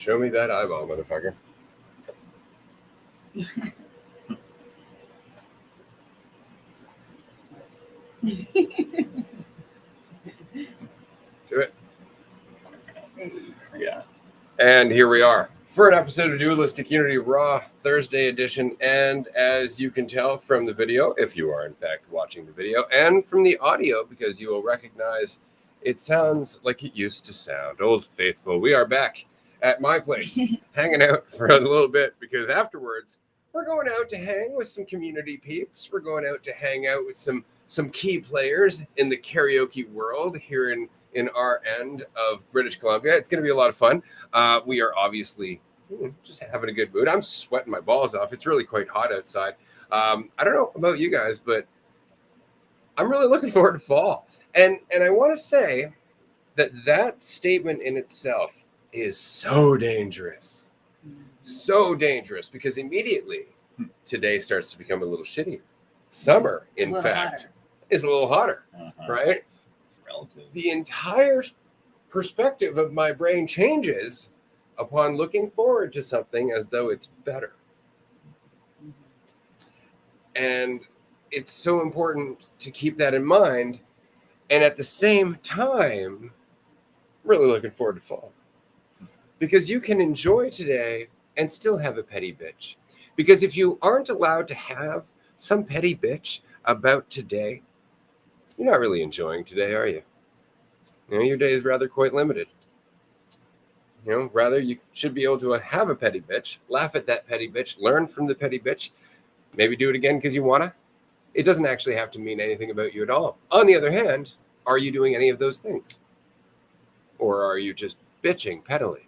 Show me that eyeball, motherfucker. Do it. Yeah. And here we are for an episode of Dualistic Unity Raw Thursday edition. And as you can tell from the video, if you are in fact watching the video, and from the audio, because you will recognize it sounds like it used to sound. Old Faithful, we are back at my place, hanging out for a little bit, because afterwards we're going out to hang with some community peeps. We're going out to hang out with some key players in the karaoke world here in our end of British Columbia. It's going to be a lot of fun. We are obviously just having a good mood. I'm sweating my balls off. It's really quite hot outside. I don't know about you guys, but I'm really looking forward to fall. And I want to say that statement in itself is so dangerous. So dangerous, because immediately today starts to become a little shittier. Summer, in fact, is a little hotter, right? Relative. The entire perspective of my brain changes upon looking forward to something as though it's better. And it's so important to keep that in mind. And at the same time, really looking forward to fall. Because you can enjoy today and still have a petty bitch. Because if you aren't allowed to have some petty bitch about today, you're not really enjoying today, are you? You know, your day is rather quite limited. You know, rather you should be able to have a petty bitch, laugh at that petty bitch, learn from the petty bitch, maybe do it again because you want to. It doesn't actually have to mean anything about you at all. On the other hand, are you doing any of those things? Or are you just bitching pettily?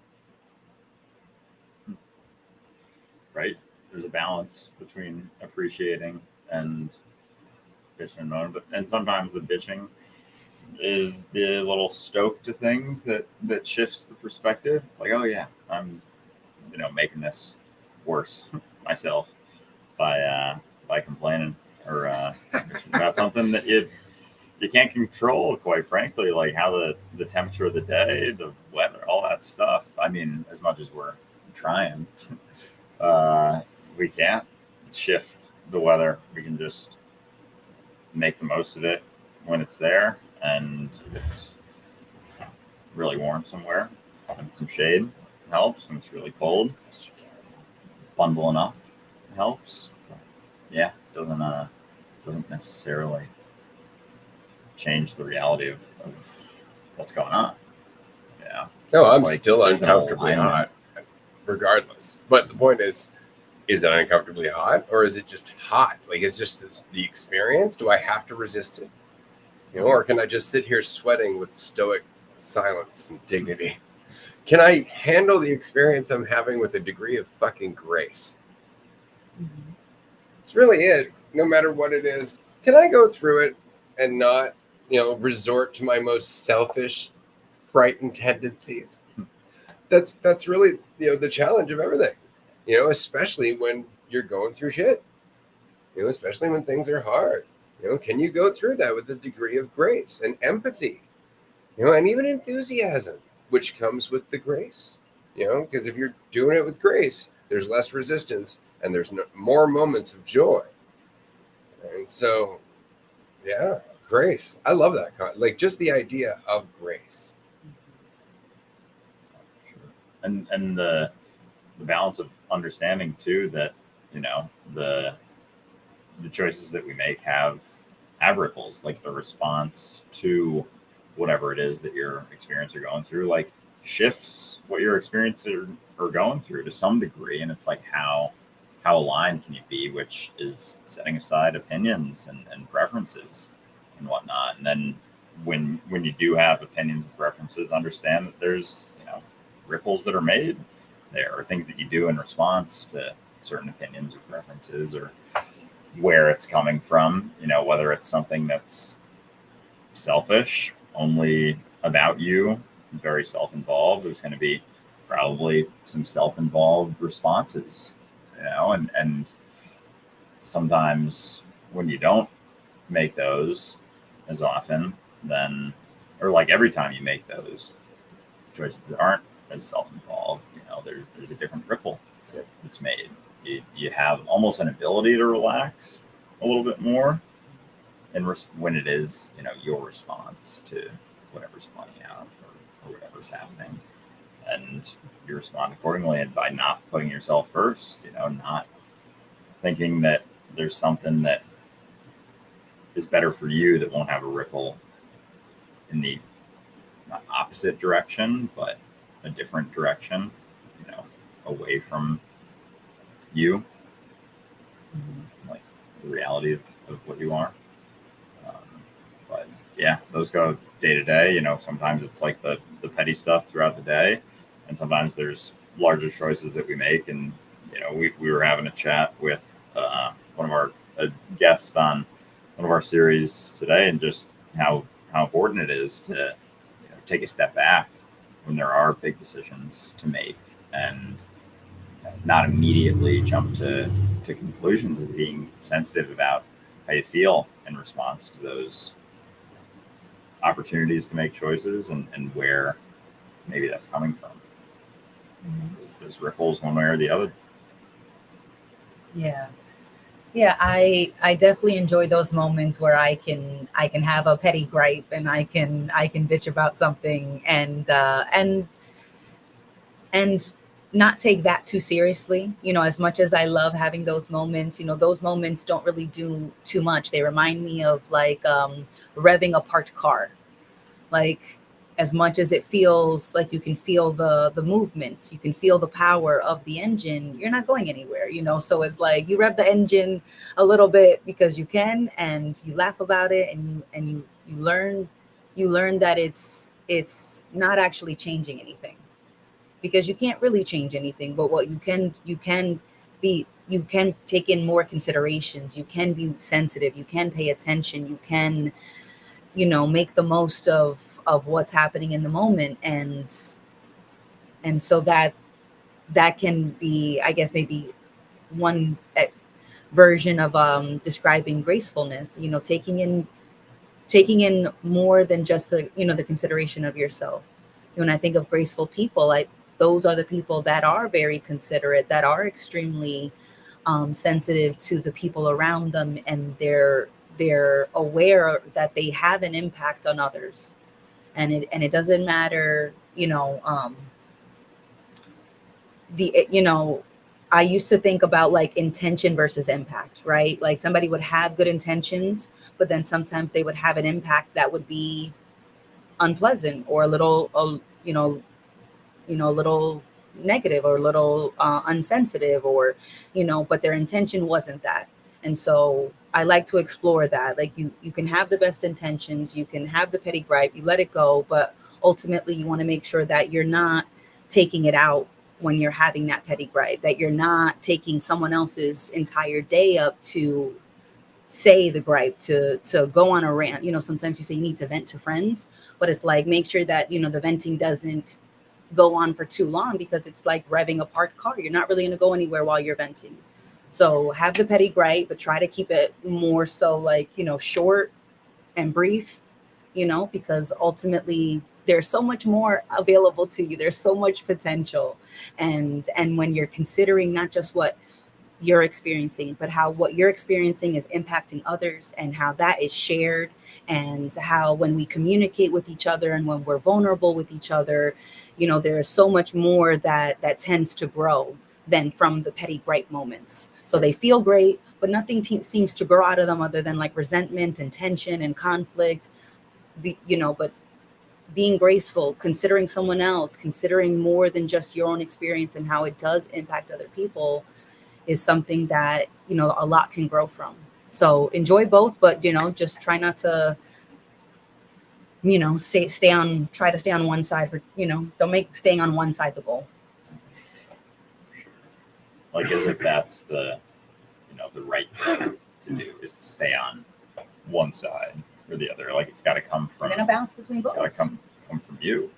Right? There's a balance between appreciating and bitching and moaning, and sometimes the bitching is the little stoke to things that shifts the perspective. It's like, oh yeah, I'm making this worse myself by complaining or bitching about something that you can't control, quite frankly, like how the temperature of the day, the weather, all that stuff. I mean, as much as we're trying, we can't shift the weather. We can just make the most of it when it's there, and it's really warm somewhere. Find some shade helps when it's really cold. Bundling up helps. Yeah, doesn't necessarily change the reality of what's going on. Yeah. No, I'm still uncomfortably hot, regardless. But the point is it uncomfortably hot, or is it just hot? Like, it's just the experience? Do I have to resist it? You know, or can I just sit here sweating with stoic silence and dignity? Can I handle the experience I'm having with a degree of fucking grace? It's really it. No matter what it is, can I go through it and not, resort to my most selfish, frightened tendencies? That's really, the challenge of everything. Especially when you're going through shit. Especially when things are hard. Can you go through that with a degree of grace and empathy? And even enthusiasm, which comes with the grace. Because if you're doing it with grace, there's less resistance and there's more moments of joy. And so, yeah, grace. I love that. Like, just the idea of grace. Sure. And the balance of understanding too that the choices that we make have ripples, like the response to whatever it is that you're experiencing or going through, like shifts what you're experiencing or going through to some degree. And it's like how aligned can you be, which is setting aside opinions and preferences and whatnot. And then when you do have opinions and preferences, understand that there's ripples that are made there, or things that you do in response to certain opinions or preferences, or where it's coming from, whether it's something that's selfish, only about you, very self-involved, there's going to be probably some self-involved responses, and sometimes when you don't make those as often, then, or like every time you make those choices that aren't as self-involved, there's a different ripple Yep. that's made. You have almost an ability to relax a little bit more, and when it is, your response to whatever's playing out or whatever's happening, and you respond accordingly. And by not putting yourself first, not thinking that there's something that is better for you that won't have a ripple in the not opposite direction, but a different direction, away from you, like the reality of what you are. But yeah, those go day to day. Sometimes it's like the petty stuff throughout the day, and sometimes there's larger choices that we make. And we were having a chat with one of our guests on one of our series today, and just how important it is to take a step back when there are big decisions to make, and not immediately jump to conclusions, and being sensitive about how you feel in response to those opportunities to make choices, and where maybe that's coming from. There's ripples one way or the other. Yeah, I definitely enjoy those moments where I can have a petty gripe, and I can bitch about something, and not take that too seriously. As much as I love having those moments, those moments don't really do too much. They remind me of like revving a parked car. Like, as much as it feels like you can feel the movement, you can feel the power of the engine, you're not going anywhere, So it's like you rev the engine a little bit because you can, and you laugh about it, and you learn that it's not actually changing anything, because you can't really change anything. But what you can take in more considerations, you can be sensitive, you can pay attention, you can make the most of what's happening in the moment. And so that can be, I guess, maybe one version of describing gracefulness, taking in more than just the the consideration of yourself. When I think of graceful people, those are the people that are very considerate, that are extremely sensitive to the people around them, and they're aware that they have an impact on others. And it doesn't matter, I used to think about like intention versus impact, right? Like somebody would have good intentions, but then sometimes they would have an impact that would be unpleasant, or a little, a little negative, or a little unsensitive, or but their intention wasn't that. And so I like to explore that. Like you can have the best intentions, you can have the petty gripe, you let it go, but ultimately you want to make sure that you're not taking it out when you're having that petty gripe, that you're not taking someone else's entire day up to say the gripe, to go on a rant. Sometimes you say you need to vent to friends, but it's like, make sure that the venting doesn't go on for too long, because it's like revving a parked car. You're not really going to go anywhere while you're venting. So have the petty gripe, but try to keep it more so like, short and brief, because ultimately there's so much more available to you. There's so much potential. And when you're considering not just what you're experiencing, but how what you're experiencing is impacting others, and how that is shared, and how when we communicate with each other, and when we're vulnerable with each other, there's so much more that tends to grow than from the petty gripe moments. So they feel great, but nothing seems to grow out of them other than like resentment and tension and conflict. But being graceful, considering someone else, considering more than just your own experience and how it does impact other people, is something that a lot can grow from. So enjoy both, but just try not to try to stay on one side for don't make staying on one side the goal. Like, as if that's the right thing to do, is to stay on one side or the other. Like, it's got to come from, and then a balance between both. Got to come from you,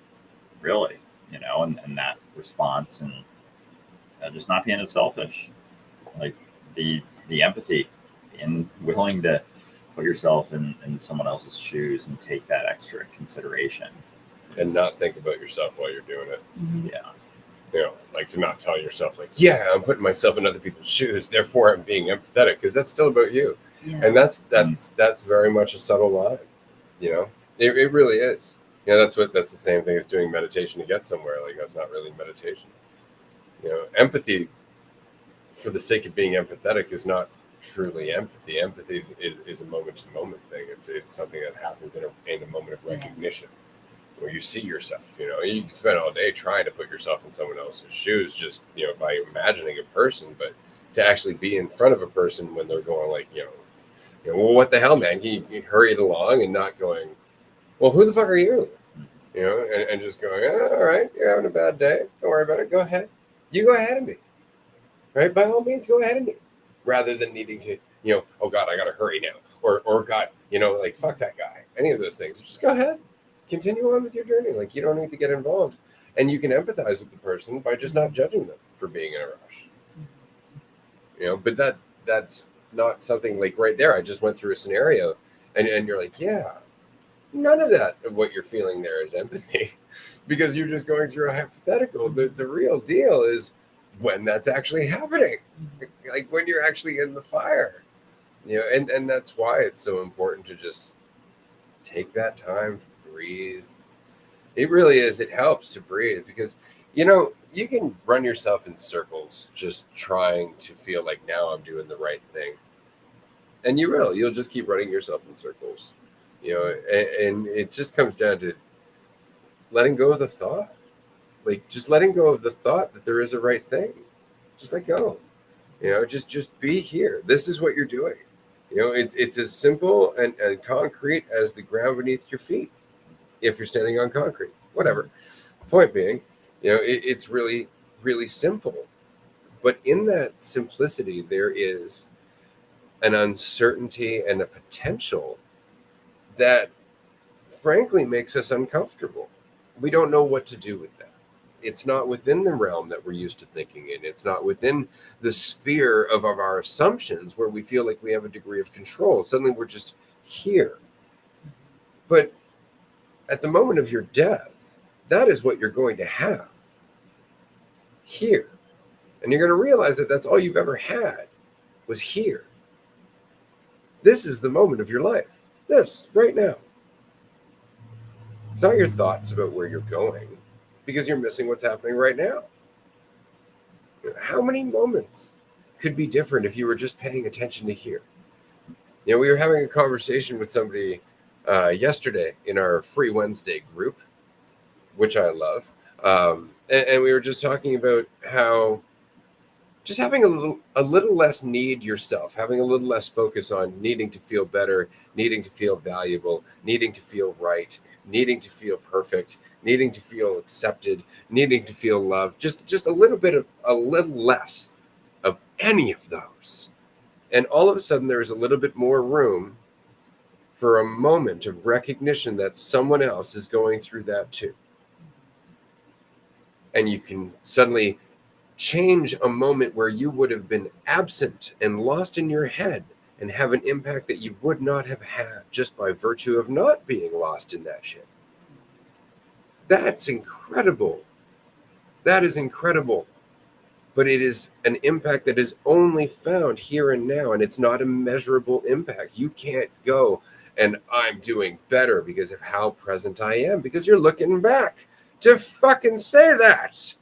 really, and that response, and just not being as selfish. Like the empathy, and willing to put yourself in someone else's shoes and take that extra consideration, and not think about yourself while you're doing it. Mm-hmm. Yeah. Like to not tell yourself like, yeah, I'm putting myself in other people's shoes, therefore I'm being empathetic, because that's still about you. Yeah. And that's very much a subtle line. It really is. That's the same thing as doing meditation to get somewhere. Like, that's not really meditation. Empathy for the sake of being empathetic is not truly empathy. Empathy is a moment to moment thing. It's something that happens in a moment of recognition. Where you see yourself, you can spend all day trying to put yourself in someone else's shoes, just by imagining a person, but to actually be in front of a person when they're going like, well, what the hell, man? You hurry it along and not going, well, who the fuck are you? And just going, all right, you're having a bad day. Don't worry about it. Go ahead. You go ahead of me, right? By all means, go ahead of me, rather than needing to, oh God, I got to hurry now, or God, like fuck that guy. Any of those things, just go ahead. Continue on with your journey. Like, you don't need to get involved, and you can empathize with the person by just not judging them for being in a rush. But that's not something like right there. I just went through a scenario, and you're like, yeah, none of that of what you're feeling there is empathy, because you're just going through a hypothetical. The real deal is when that's actually happening, like when you're actually in the fire. And that's why it's so important to just take that time to breathe. It really is. It helps to breathe, because you can run yourself in circles just trying to feel like, now I'm doing the right thing, and you'll just keep running yourself in circles. And it just comes down to letting go of the thought, like just letting go of the thought that there is a right thing. Just let go. Just be here. This is what you're doing. It's as simple and concrete as the ground beneath your feet. If you're standing on concrete, whatever. Point being, it's really, really simple. But in that simplicity, there is an uncertainty and a potential that frankly makes us uncomfortable. We don't know what to do with that. It's not within the realm that we're used to thinking in. It's not within the sphere of our assumptions, where we feel like we have a degree of control. Suddenly we're just here. But at the moment of your death, that is what you're going to have here. And you're going to realize that that's all you've ever had was here. This is the moment of your life. This, right now. It's not your thoughts about where you're going, because you're missing what's happening right now. How many moments could be different if you were just paying attention to here? We were having a conversation with somebody yesterday in our Free Wednesday group, which I love. And we were just talking about how just having a little less need yourself, having a little less focus on needing to feel better, needing to feel valuable, needing to feel right, needing to feel perfect, needing to feel accepted, needing to feel loved, just a little less of any of those. And all of a sudden there is a little bit more room for a moment of recognition that someone else is going through that too. And you can suddenly change a moment where you would have been absent and lost in your head, and have an impact that you would not have had just by virtue of not being lost in that shit. That's incredible. That is incredible. But it is an impact that is only found here and now, and it's not a measurable impact. You can't go and I'm doing better because of how present I am, because you're looking back to fucking say that.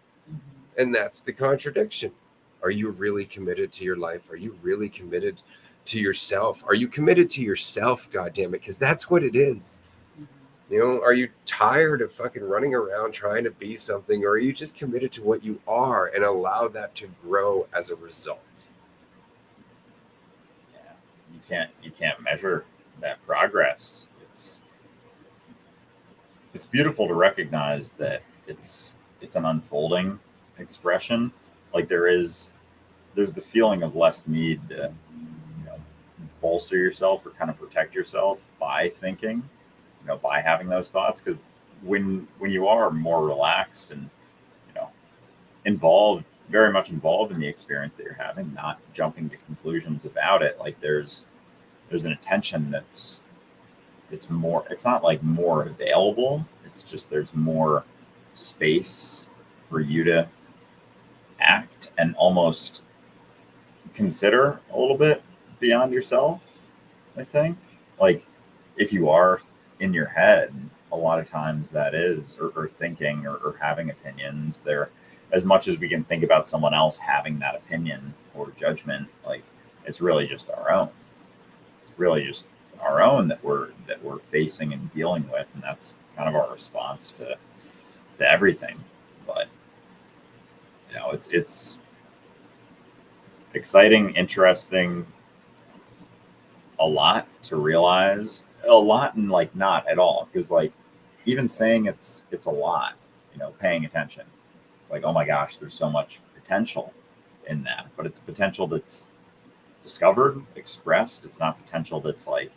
And that's the contradiction. Are you really committed to your life? Are you really committed to yourself? Are you committed to yourself, goddammit? Because that's what it is. Are you tired of fucking running around trying to be something, or are you just committed to what you are and allow that to grow as a result? Yeah, you can't measure that progress. It's beautiful to recognize that it's an unfolding expression. Like there's the feeling of less need to bolster yourself or kind of protect yourself by thinking, by having those thoughts, because when you are more relaxed and very much involved in the experience that you're having, not jumping to conclusions about it, like there's an attention it's not like more available, it's just there's more space for you to and almost consider a little bit beyond yourself. I think, like, if you are in your head, a lot of times that is, or thinking, or having opinions there, as much as we can think about someone else having that opinion or judgment, like, it's really just our own. It's really just our own that we're facing and dealing with, and that's kind of our response to everything. But it's exciting, interesting, a lot to realize, a lot, and like not at all, because like even saying it's a lot, paying attention, like, oh my gosh, there's so much potential in that, but it's potential that's discovered, expressed. It's not potential that's like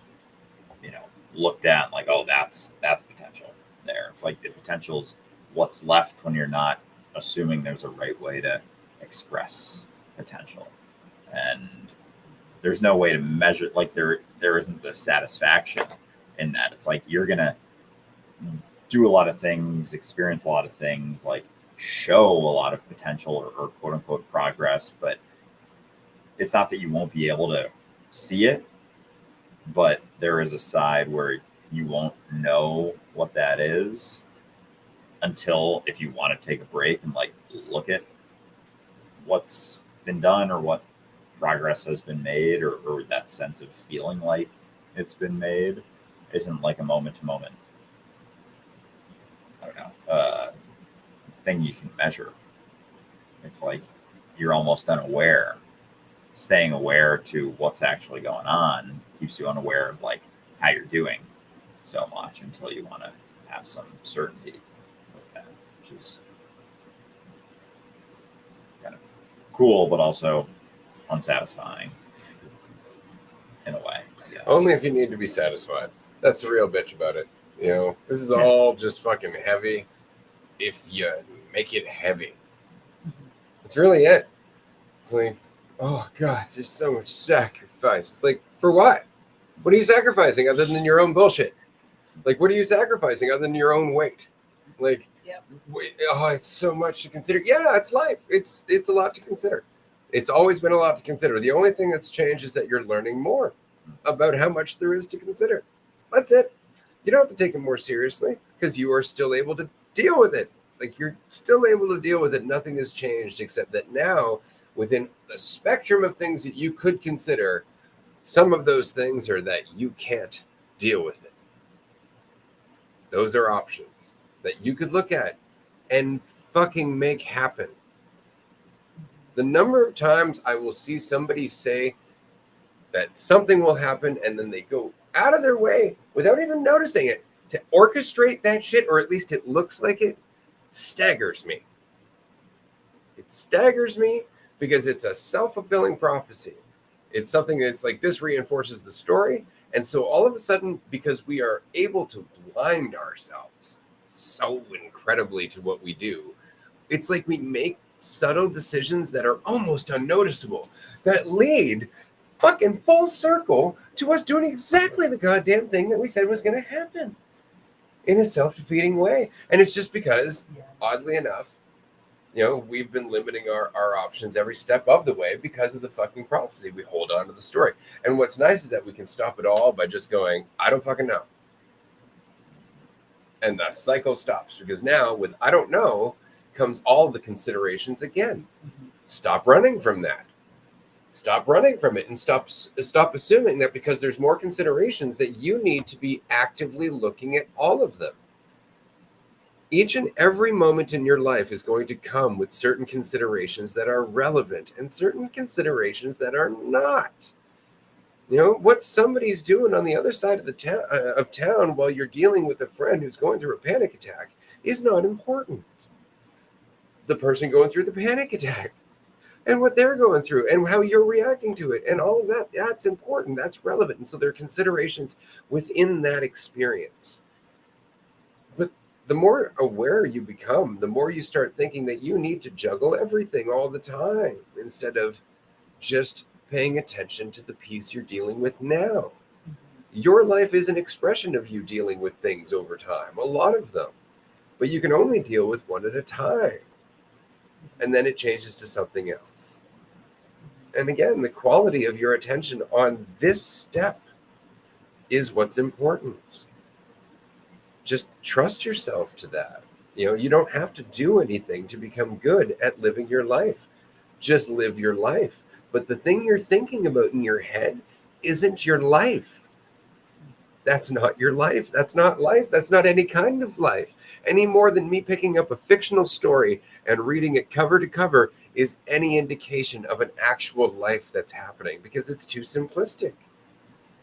looked at like, oh, that's potential there. It's like the potential's what's left when you're not assuming there's a right way to express potential. And there's no way to measure, like there isn't the satisfaction in that. It's like you're gonna do a lot of things, experience a lot of things, like show a lot of potential or quote unquote progress, but it's not that you won't be able to see it, but there is a side where you won't know what that is until, if you want to take a break and like look at what's been done or what progress has been made, or that sense of feeling like it's been made isn't like a moment to moment, I don't know, thing you can measure. It's like you're almost unaware. Staying aware to what's actually going on keeps you unaware of like how you're doing so much until you want to have some certainty with that, which is kind of cool, but also unsatisfying in a way, I guess. Only if you need to be satisfied. That's the real bitch about it. This is all just fucking heavy if you make it heavy. That's really it. It's like, oh God, there's so much sacrifice. It's like, for what? What are you sacrificing other than your own bullshit? Like, what are you sacrificing other than your own weight? Like, Yep. It's so much to consider. Yeah, it's life. It's a lot to consider. It's always been a lot to consider. The only thing that's changed is that you're learning more about how much there is to consider. That's it. You don't have to take it more seriously because you are still able to deal with it. Like, you're still able to deal with it. Nothing has changed except that now, within the spectrum of things that you could consider, some of those things are that you can't deal with it. Those are options that you could look at and fucking make happen. The number of times I will see somebody say that something will happen and then they go out of their way without even noticing it to orchestrate that shit, or at least it looks like it, staggers me. It staggers me because it's a self-fulfilling prophecy. It's something that's like, this reinforces the story. And so all of a sudden, because we are able to blind ourselves so incredibly to what we do, it's like we make subtle decisions that are almost unnoticeable that lead fucking full circle to us doing exactly the goddamn thing that we said was going to happen in a self-defeating way. And it's just because, oddly enough, we've been limiting our options every step of the way because of the fucking prophecy. We hold on to the story. And what's nice is that we can stop it all by just going, I don't fucking know. And the cycle stops, because now with I don't know comes all the considerations again. Stop running from that. Stop running from it and stop assuming that because there's more considerations that you need to be actively looking at all of them. Each and every moment in your life is going to come with certain considerations that are relevant and certain considerations that are not. What somebody's doing on the other side of the town while you're dealing with a friend who's going through a panic attack is not important. The person going through the panic attack and what they're going through and how you're reacting to it and all of that, that's important. That's relevant. And so there are considerations within that experience. But the more aware you become, the more you start thinking that you need to juggle everything all the time instead of just paying attention to the piece you're dealing with now. Your life is an expression of you dealing with things over time, a lot of them, but you can only deal with one at a time. And then it changes to something else. And again, the quality of your attention on this step is what's important. Just trust yourself to that. You don't have to do anything to become good at living your life. Just live your life. But the thing you're thinking about in your head isn't your life. That's not your life. That's not life. That's not any kind of life. Any more than me picking up a fictional story and reading it cover to cover is any indication of an actual life that's happening, because it's too simplistic.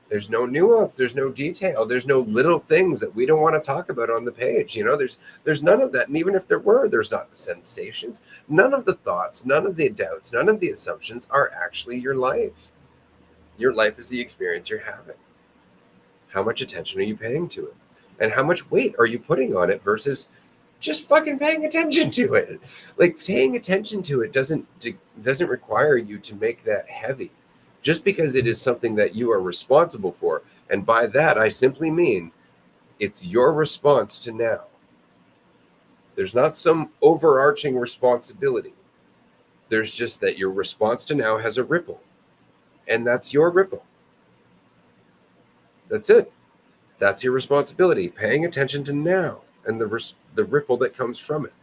There's no nuance. There's no detail. There's no little things that we don't want to talk about on the page. There's none of that. And even if there were, there's not the sensations. None of the thoughts, none of the doubts, none of the assumptions are actually your life. Your life is the experience you're having. How much attention are you paying to it? And how much weight are you putting on it versus just fucking paying attention to it? Like, paying attention to it doesn't require you to make that heavy. Just because it is something that you are responsible for. And by that, I simply mean it's your response to now. There's not some overarching responsibility. There's just that your response to now has a ripple. And that's your ripple. That's it. That's your responsibility. Paying attention to now and the ripple that comes from it.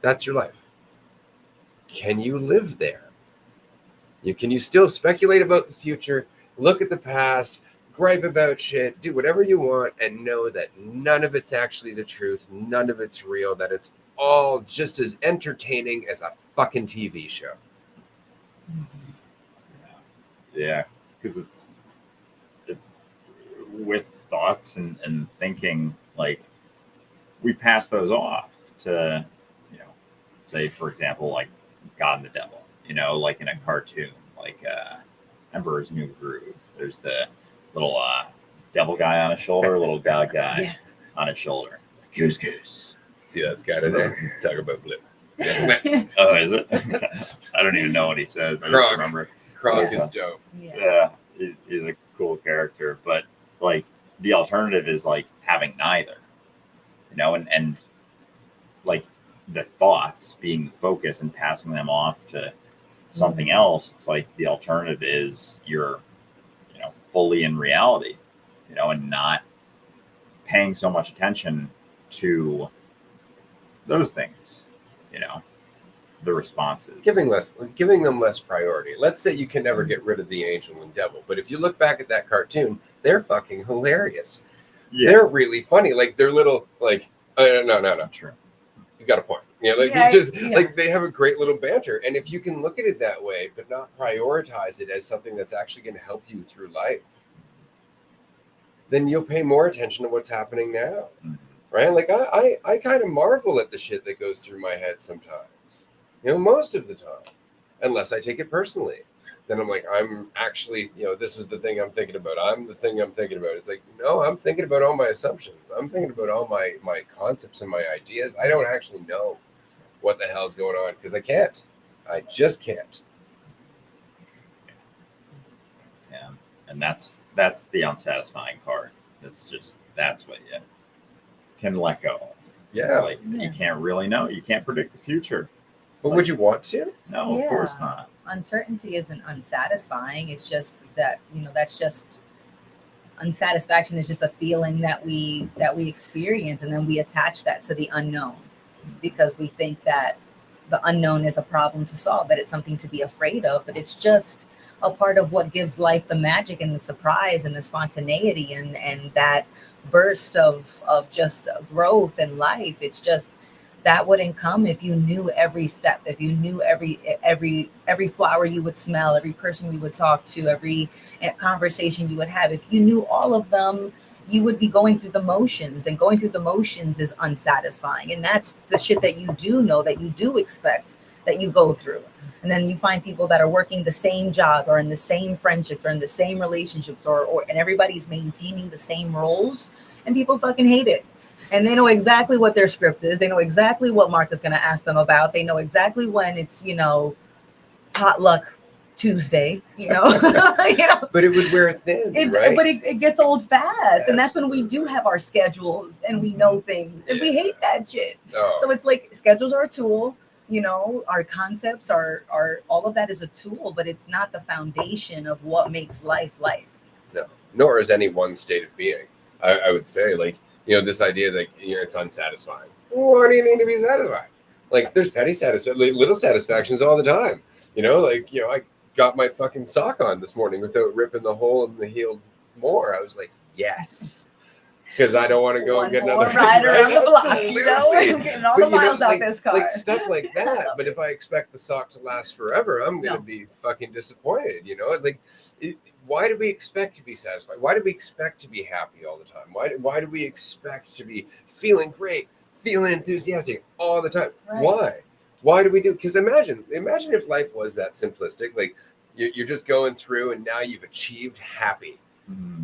That's your life. Can you live there? Can you still speculate about the future, look at the past, gripe about shit, do whatever you want, and know that none of it's actually the truth, none of it's real, that it's all just as entertaining as a fucking TV show? Yeah, because it's with thoughts and thinking, like, we pass those off to, say, for example, like God and the devil, like in a cartoon, like Emperor's New Groove. There's the little devil guy on his shoulder, little God guy Yes. on his shoulder. Goose goose. See, that's got it there. Talk about blip. Oh, is it? I don't even know what he says. I just Kronk. remember. Kronk Yeah. is dope. Yeah, he's a cool character, but like the alternative is like having neither, and like the thoughts being the focus and passing them off to something else. It's like the alternative is you're, fully in reality, and not paying so much attention to those things, the responses. Giving them less priority. Let's say you can never get rid of the angel and devil, but if you look back at that cartoon, they're fucking hilarious. Yeah, They're really funny. Like, they're little, like, no. true. He's got a point. Like, they have a great little banter. And if you can look at it that way, but not prioritize it as something that's actually going to help you through life, then you'll pay more attention to what's happening now. Mm-hmm. Right? Like, I kind of marvel at the shit that goes through my head sometimes. Most of the time, unless I take it personally. Then I'm like, I'm actually, this is the thing I'm thinking about. I'm the thing I'm thinking about. It's like, no, I'm thinking about all my assumptions. I'm thinking about all my concepts and my ideas. I don't actually know what the hell's going on because I can't. I just can't. Yeah, and that's the unsatisfying part. That's what you can let go of. Yeah. It's like you can't really know. You can't predict the future. But would you want to? No, of course not. Uncertainty isn't unsatisfying. It's just that, that's just unsatisfaction is just a feeling that we experience, and then we attach that to the unknown because we think that the unknown is a problem to solve, that it's something to be afraid of, but it's just a part of what gives life the magic and the surprise and the spontaneity and that burst of just growth and life. It's just that wouldn't come if you knew every step, if you knew every flower you would smell, every person you would talk to, every conversation you would have. If you knew all of them, you would be going through the motions, and going through the motions is unsatisfying. And that's the shit that you do know, that you do expect, that you go through. And then you find people that are working the same job or in the same friendships or in the same relationships and everybody's maintaining the same roles, and people fucking hate it. And they know exactly what their script is. They know exactly what Martha's going to ask them about. They know exactly when it's, potluck Tuesday, But it would wear thin, right? But it gets old fast. And that's when we do have our schedules and we know things. And we hate that shit. Oh. So it's like schedules are a tool. You know, our concepts are all of that is a tool, but it's not the foundation of what makes life life. No, nor is any one state of being. I would say, like, this idea that it's unsatisfying. Why do you need to be satisfied? Like, there's petty little satisfactions all the time. I got my fucking sock on this morning without ripping the hole in the heel more. I was like, yes. Because I don't want to go and get another ride around the block. Absolutely. I'm getting all the miles out this car. Like stuff like that. But if I expect the sock to last forever, I'm going to be fucking disappointed. Why do we expect to be satisfied? Why do we expect to be happy all the time? Why do we expect to be feeling great, feeling enthusiastic all the time? Right. Why do we do? Because imagine if life was that simplistic. Like you're just going through, and now you've achieved happy.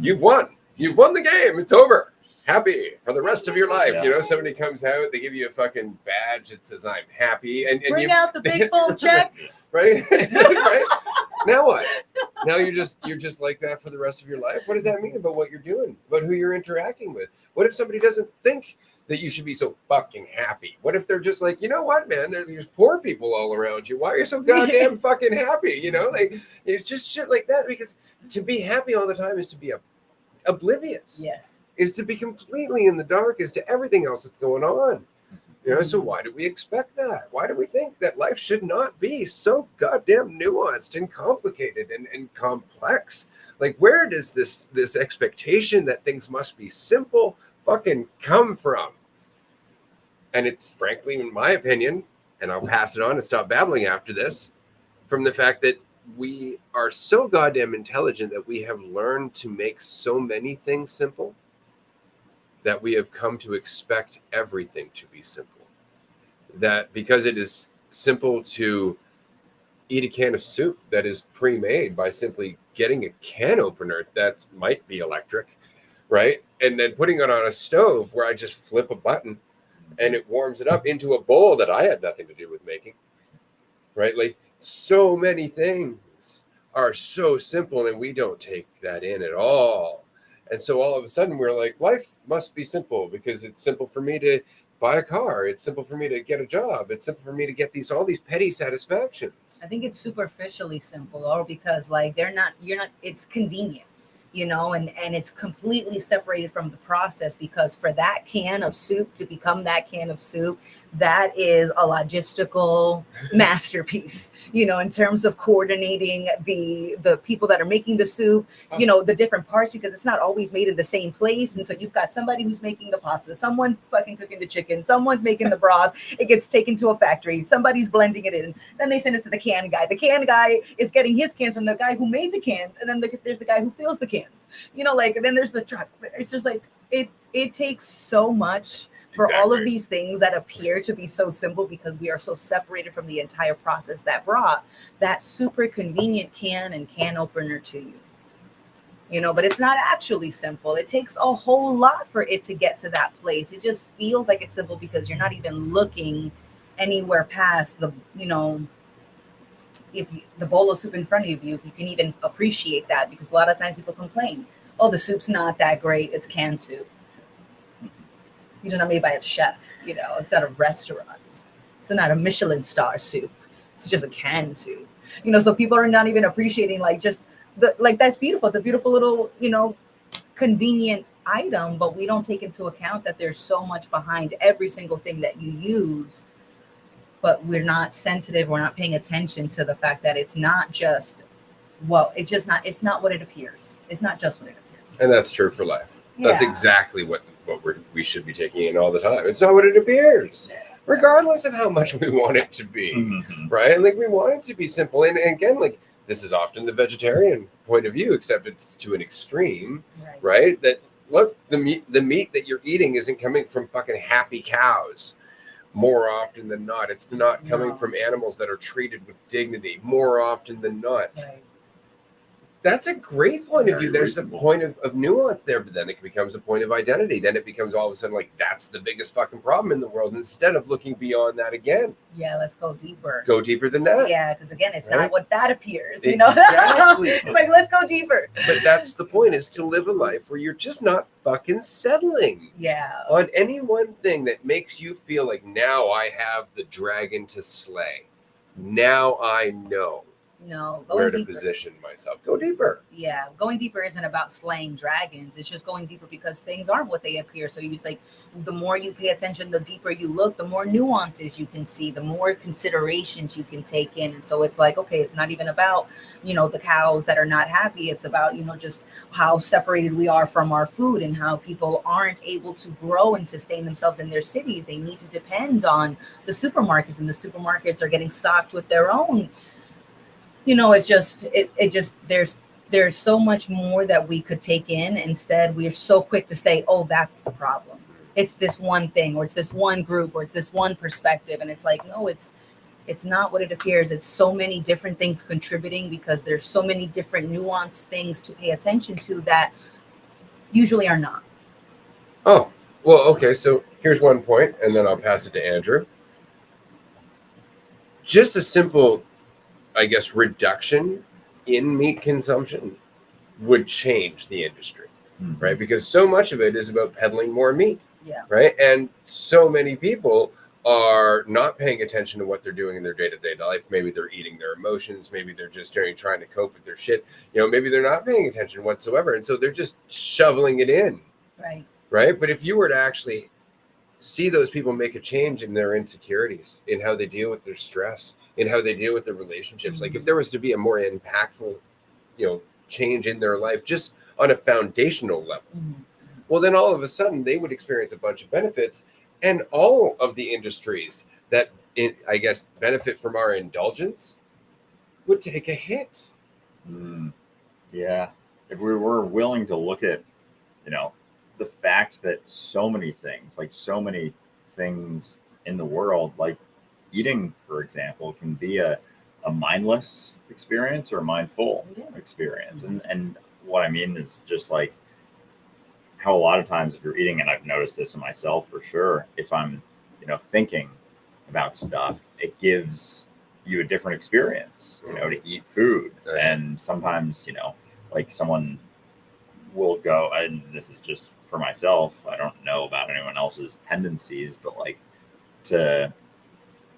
You've won. You've won the game. It's over. Happy for the rest of your life. Yeah. Somebody comes out, they give you a fucking badge that says I'm happy, and bring out the big full check. Right? Right? Now what? Now you're just like that for the rest of your life? What does that mean about what you're doing? About who you're interacting with? What if somebody doesn't think that you should be so fucking happy? What if they're just like, you know what, man? There's poor people all around you. Why are you so goddamn fucking happy? Like it's just shit like that. Because to be happy all the time is to be oblivious. Yes. Is to be completely in the dark as to everything else that's going on. So why do we expect that? Why do we think that life should not be so goddamn nuanced and complicated and complex? Like, where does this expectation that things must be simple fucking come from? And it's frankly, in my opinion, and I'll pass it on and stop babbling after this, from the fact that we are so goddamn intelligent that we have learned to make so many things simple that we have come to expect everything to be simple. That because it is simple to eat a can of soup that is pre-made by simply getting a can opener that might be electric, right? And then putting it on a stove where I just flip a button and it warms it up into a bowl that I had nothing to do with making, right? Like so many things are so simple and we don't take that in at all. And so all of a sudden we're like, life must be simple because it's simple for me to buy a car. It's simple for me to get a job. It's simple for me to get all these petty satisfactions. I think it's superficially simple, or because like it's convenient, and it's completely separated from the process, because for that can of soup to become that can of soup, that is a logistical masterpiece, in terms of coordinating the people that are making the soup, the different parts, because it's not always made in the same place. And so you've got somebody who's making the pasta, someone's fucking cooking the chicken, someone's making the broth, it gets taken to a factory, somebody's blending it in, then they send it to the can guy. The can guy is getting his cans from the guy who made the cans, and then there's the guy who fills the cans, and then there's the truck. It's just like it takes so much for all of these things that appear to be so simple, because we are so separated from the entire process that brought that super convenient can and can opener to you. But it's not actually simple. It takes a whole lot for it to get to that place. It just feels like it's simple because you're not even looking anywhere past the bowl of soup in front of you. If you can even appreciate that, because a lot of times people complain, oh, the soup's not that great, it's canned soup. It's not made by a chef, it's not a restaurant. It's not a Michelin star soup. It's just a canned soup. So people are not even appreciating that's beautiful. It's a beautiful little, convenient item, but we don't take into account that there's so much behind every single thing that you use. But we're not sensitive, we're not paying attention to the fact that it's not just, it's not what it appears. It's not just what it appears. And that's true for life. Yeah. That's exactly what we should be taking in all the time. It's not what it appears, regardless of how much we want it to be, right? And we want it to be simple. And again, this is often the vegetarian point of view, except it's to an extreme, right? That look, the meat that you're eating isn't coming from fucking happy cows. More often than not, it's not coming from animals that are treated with dignity. More often than not. That's a great point of view. Very There's reasonable. a point of nuance there, but then it becomes a point of identity. Then it becomes all of a sudden like that's the biggest fucking problem in the world. Instead of looking beyond that again, Yeah, let's go deeper. go deeper than that. Yeah, because again, it's Right? not what that appears. Exactly. It's like, let's go deeper. But that's the point: is to live a life where you're just not fucking settling Yeah. on any one thing that makes you feel like now I have the dragon to slay. Now I know No, where going to deeper. position myself. Go deeper. Yeah, going deeper isn't about slaying dragons. It's just going deeper because things aren't what they appear. So it's like the more you pay attention, the deeper you look, the more nuances you can see, the more considerations you can take in. And so it's like, okay, it's not even about, the cows that are not happy. It's about, just how separated we are from our food and how people aren't able to grow and sustain themselves in their cities. They need to depend on the supermarkets, and the supermarkets are getting stocked with their own. It's just there's so much more that we could take in. Instead, we are so quick to say, oh, that's the problem. It's this one thing, or it's this one group, or it's this one perspective. And it's like, no, it's not what it appears. It's so many different things contributing, because there's so many different nuanced things to pay attention to that usually are not. Oh, well, okay. So here's one point, and then I'll pass it to Andrew. Just a simple, I guess, reduction in meat consumption would change the industry, right? Because so much of it is about peddling more meat, Yeah. right? And so many people are not paying attention to what they're doing in their day-to-day life. Maybe they're eating their emotions. Maybe they're just trying to cope with their shit. Maybe they're not paying attention whatsoever. And so they're just shoveling it in, Right. right? But if you were to actually see those people make a change in their insecurities, in how they deal with their stress, in how they deal with their relationships. Like if there was to be a more impactful, change in their life, just on a foundational level, well, then all of a sudden they would experience a bunch of benefits, and all of the industries that, I guess, benefit from our indulgence would take a hit. Yeah. If we were willing to look at, the fact that so many things in the world, like eating, for example, can be a mindless experience or a mindful experience. And what I mean is just like how a lot of times if you're eating, and I've noticed this in myself for sure, if I'm, thinking about stuff, it gives you a different experience, to eat food. Right. And sometimes, like someone will go, and this is just for myself, I don't know about anyone else's tendencies, but like to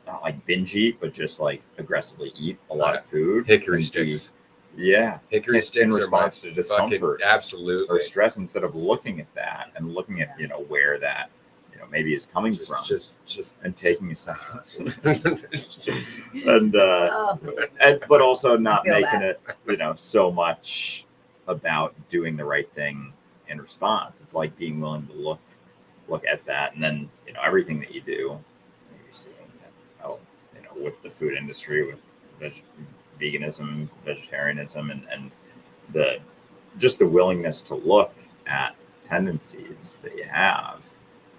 not like binge eat, but just like aggressively eat a lot of food. Hickory sticks. Hickory in sticks are my response to discomfort absolutely or stress, instead of looking at that and looking at where that maybe is coming from, just and taking a second and but also not making it so much about doing the right thing in response. It's like being willing to look at that, and then everything that you do, you see with the food industry, with veganism, vegetarianism, and the willingness to look at tendencies that you have.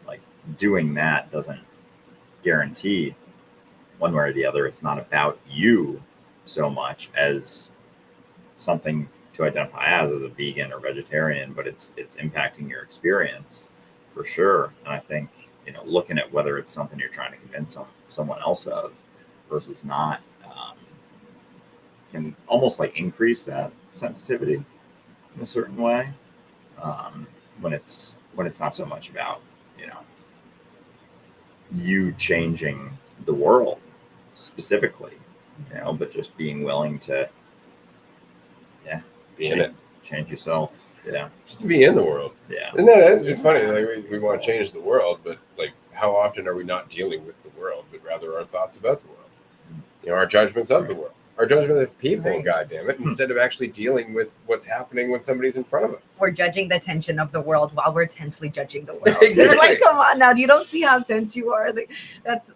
Like doing that doesn't guarantee one way or the other. It's not about you so much as something to identify as a vegan or vegetarian, but it's impacting your experience for sure. And I think looking at whether it's something you're trying to convince someone else of versus not can almost like increase that sensitivity in a certain way, when it's not so much about you changing the world specifically, but just being willing to change yourself. Just to be in the world. And it's funny, like we want to change the world, but like how often are we not dealing with the world, but rather our thoughts about the world, our judgments of the world, our judgment of people, Right. God damn it, instead of actually dealing with what's happening when somebody's in front of us. We're judging the tension of the world while we're tensely judging the world. Exactly. It's like, come on now, you don't see how tense you are. That's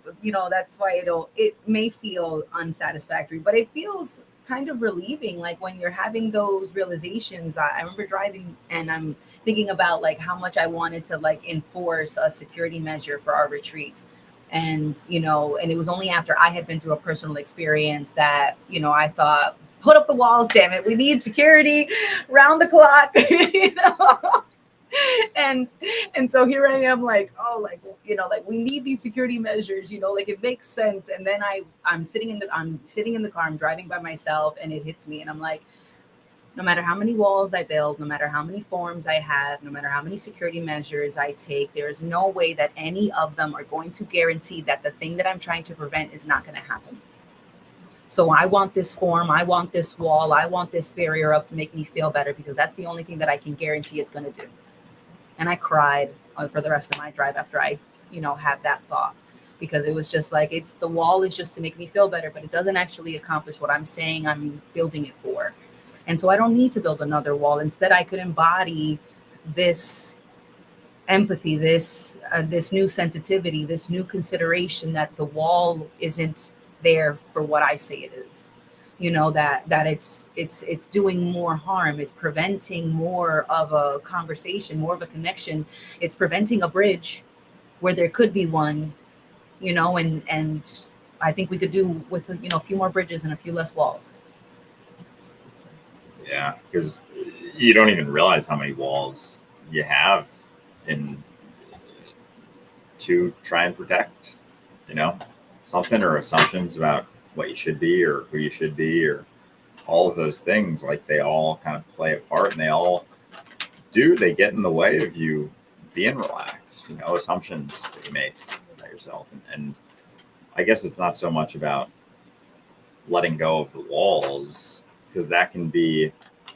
why it may feel unsatisfactory, but it feels kind of relieving. Like when you're having those realizations. I remember driving and I'm thinking about like how much I wanted to like enforce a security measure for our retreats. And, and it was only after I had been through a personal experience that, I thought, put up the walls, damn it. We need security round the clock, you know? And so here I am like, oh, like, you know, like we need these security measures, you know, like it makes sense. And then I'm sitting in the car, I'm driving by myself, and it hits me, and I'm like, no matter how many walls I build, no matter how many forms I have, no matter how many security measures I take, there is no way that any of them are going to guarantee that the thing that I'm trying to prevent is not going to happen. So I want this form, I want this wall, I want this barrier up to make me feel better, because that's the only thing that I can guarantee it's going to do. And I cried for the rest of my drive after I, you know, had that thought, because it was just like, the wall is just to make me feel better, but it doesn't actually accomplish what I'm saying I'm building it for. And so I don't need to build another wall. Instead, I could embody this empathy, this new sensitivity, this new consideration that the wall isn't there for what I say it is. You know, that it's doing more harm. It's preventing more of a conversation, more of a connection. It's preventing a bridge where there could be one, you know, and I think we could do with, you know, a few more bridges and a few less walls. Yeah, because you don't even realize how many walls you have to try and protect, you know, something, or assumptions about what you should be or who you should be, or all of those things. Like, they all kind of play a part, and they get in the way of you being relaxed, you know, assumptions that you make about yourself. And I guess it's not so much about letting go of the walls, because that can be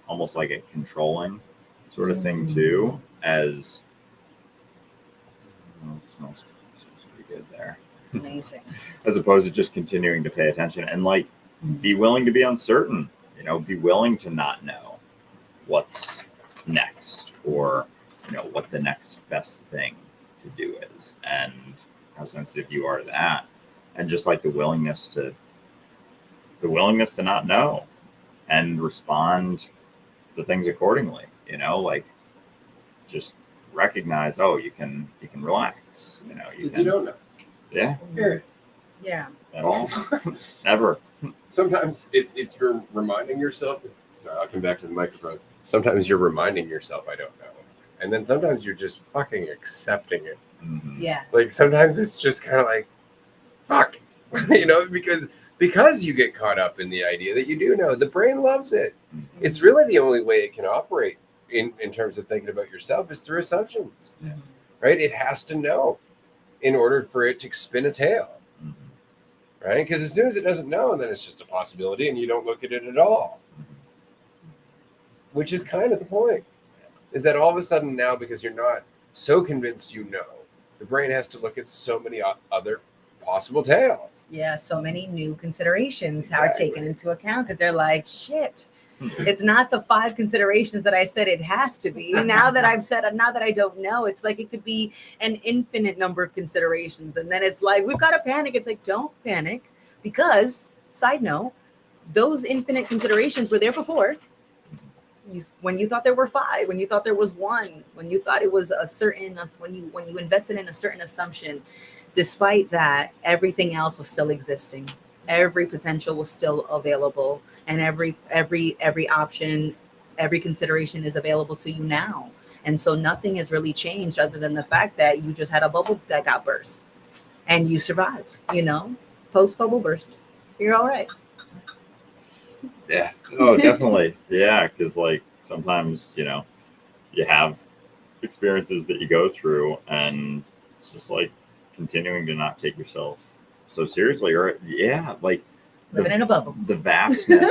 almost like a controlling sort of thing too, as it smells pretty good there. It's amazing. As opposed to just continuing to pay attention and like be willing to be uncertain, you know, be willing to not know what's next, or, you know, what the next best thing to do is, and how sensitive you are to that. And just like the willingness to not know and respond to things accordingly, you know, like just recognize, oh, you can relax, you know, you don't know. Yeah. Yeah. At all. Never. Sometimes it's you're reminding yourself. Sorry, I'll come back to the microphone. Sometimes you're reminding yourself, I don't know. And then sometimes you're just fucking accepting it. Mm-hmm. Yeah. Like sometimes it's just kind of like, fuck, you know, because you get caught up in the idea that you do know. The brain loves it. Mm-hmm. It's really the only way it can operate in terms of thinking about yourself is through assumptions, right? It has to know in order for it to spin a tail, right? Because as soon as it doesn't know, then it's just a possibility and you don't look at it at all, which is kind of the point, is that all of a sudden now, because you're not so convinced you know, the brain has to look at so many other possible tails. Yeah, so many new considerations Exactly. are taken into account, because they're like, shit, it's not the 5 considerations that I said it has to be. Now that I don't know, it's like it could be an infinite number of considerations. And then it's like, we've got to panic. It's like, don't panic, because, side note, those infinite considerations were there before. When you thought there were 5, when you thought there was 1, when you thought it was a certain, when you invested in a certain assumption, despite that, everything else was still existing. Every potential was still available, and every option, every consideration is available to you now. And so nothing has really changed other than the fact that you just had a bubble that got burst and you survived, you know, post bubble burst. You're all right. Yeah. Oh, definitely. Yeah. Because like sometimes, you know, you have experiences that you go through, and it's just like continuing to not take yourself so seriously, or like living in a bubble. The vastness,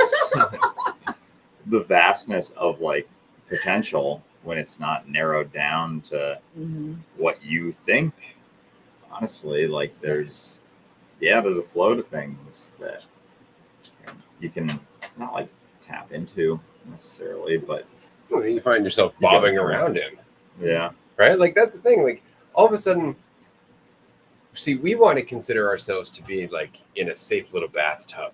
the vastness of like potential when it's not narrowed down to what you think. Honestly, like there's a flow to things that you can not like tap into necessarily, but you find yourself bobbing around in. Yeah. Right? Like that's the thing. Like all of a sudden, see, we want to consider ourselves to be like in a safe little bathtub,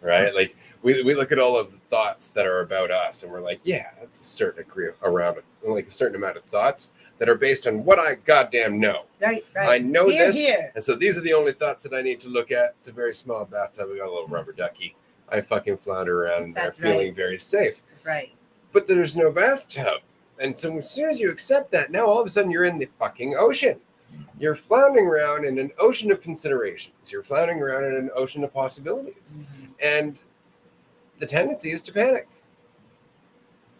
right? Like we look at all of the thoughts that are about us, and we're like, yeah, that's a certain degree around like a certain amount of thoughts that are based on what I goddamn know. Right. I know this, here. and so these are the only thoughts that I need to look at. It's a very small bathtub. We got a little rubber ducky. I fucking flounder around in there That's feeling right. very safe. That's right. But there's no bathtub. And so as soon as you accept that, now all of a sudden you're in the fucking ocean. You're floundering around in an ocean of considerations. You're floundering around in an ocean of possibilities. Mhm. And the tendency is to panic.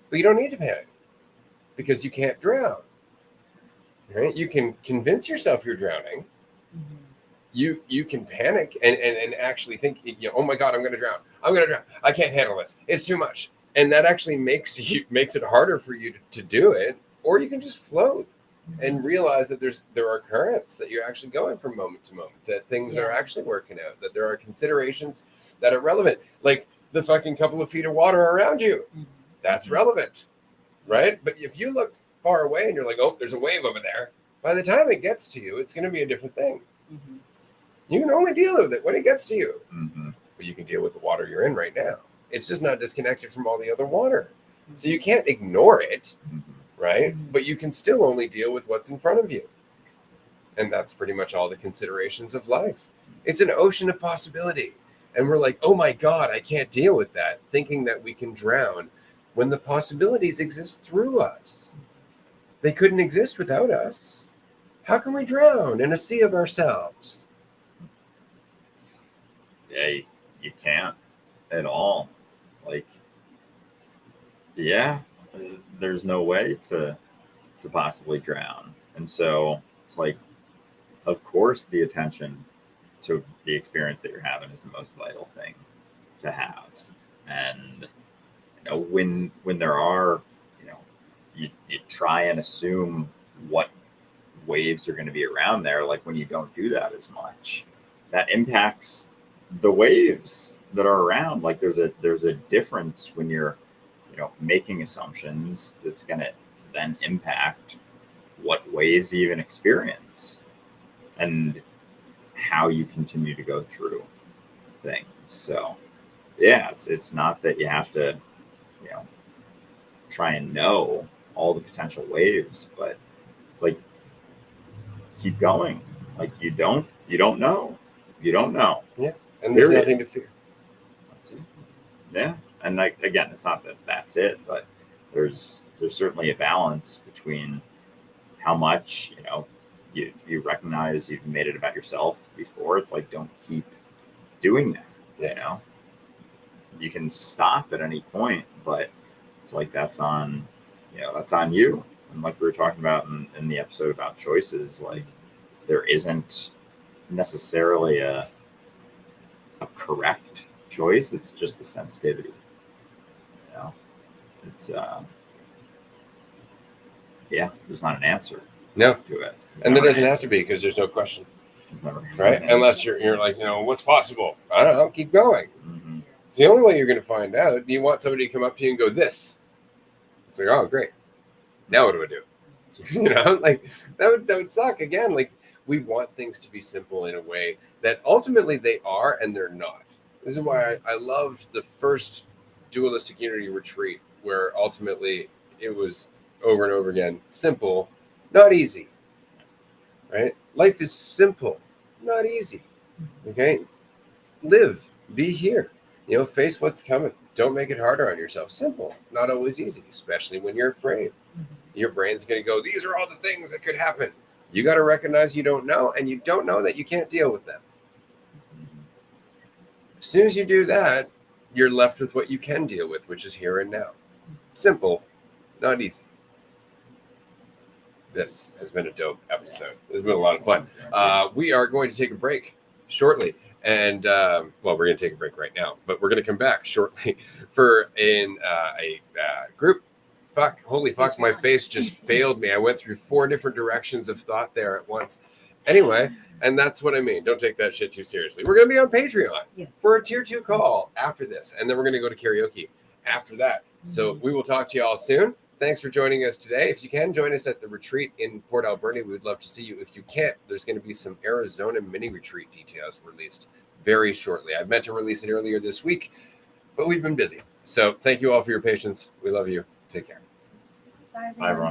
But you don't need to panic because you can't drown. Right? You can convince yourself you're drowning. Mhm. You can panic and actually think, oh my God, I'm going to drown. I'm going to drown. I can't handle this. It's too much. And that actually makes it harder for you to do it. Or you can just float and realize that there are currents that you're actually going from moment to moment, that things are actually working out, that there are considerations that are relevant, like the fucking couple of feet of water around you. Mhm. That's relevant, right? But if you look far away and you're like, oh, there's a wave over there, by the time it gets to you, it's going to be a different thing. Mhm. You can only deal with it when it gets to you, Mm-hmm. but you can deal with the water you're in right now. It's just not disconnected from all the other water. So you can't ignore it, Mm-hmm. right? Mhm. But you can still only deal with what's in front of you. And that's pretty much all the considerations of life. It's an ocean of possibility. And we're like, oh my God, I can't deal with that, thinking that we can drown when the possibilities exist through us. They couldn't exist without us. How can we drown in a sea of ourselves? Yeah, you can't at all. Like, yeah, there's no way to possibly drown. And so it's like, of course, the attention to the experience that you're having is the most vital thing to have. And when there are, you try and assume what waves are going to be around there. Like when you don't do that as much, that impacts the waves that are around. Like there's a difference when you're making assumptions that's going to then impact what waves you even experience and how you continue to go through things. So yeah, it's not that you have to try and know all the potential waves, but like keep going. Like you don't know. You don't know. Yeah. And there's Period. nothing to fear. That's it. Yeah. And like again, it's not that that's it, but there's certainly a balance between how much, you recognize you've made it about yourself before. It's like don't keep doing that. Yeah. You can stop at any point, but it's like that's on you. And like we were talking about in the episode about choices, like there isn't necessarily a correct choice. It's just a sensitivity. It's there's not an answer No. to it. And there doesn't have to be because there's no question. Right? Unless you're like, what's possible? I don't know, keep going. Mm-hmm. It's the only way you're going to find out. Do you want somebody to come up to you and go, this? It's like, oh, great. Now what do I do? Like that would suck. Again, like we want things to be simple in a way that ultimately they are and they're not. This is why I loved the first Dualistic Unity retreat, where ultimately it was over and over again, simple, not easy. Right? Life is simple, not easy. Okay? Live, be here. Face what's coming. Don't make it harder on yourself. Simple, not always easy, especially when you're afraid. Your brain's going to go, these are all the things that could happen. You got to recognize you don't know, and you don't know that you can't deal with them. As soon as you do that, you're left with what you can deal with, which is here and now. Simple, not easy. This has been a dope episode. This has been a lot of fun. We are going to take a break shortly. And, we're going to take a break right now, but we're going to come back shortly for a group. Fuck, holy fuck, my face just failed me. I went through 4 different directions of thought there at once. Anyway, and that's what I mean. Don't take that shit too seriously. We're going to be on Patreon for a tier 2 call after this. And then we're going to go to karaoke after that. So we will talk to you all soon. Thanks for joining us today. If you can, join us at the retreat in Port Alberni. We would love to see you. If you can't, there's going to be some Arizona mini retreat details released very shortly. I meant to release it earlier this week, but we've been busy. So thank you all for your patience. We love you. Take care. Bye, Bye, everyone.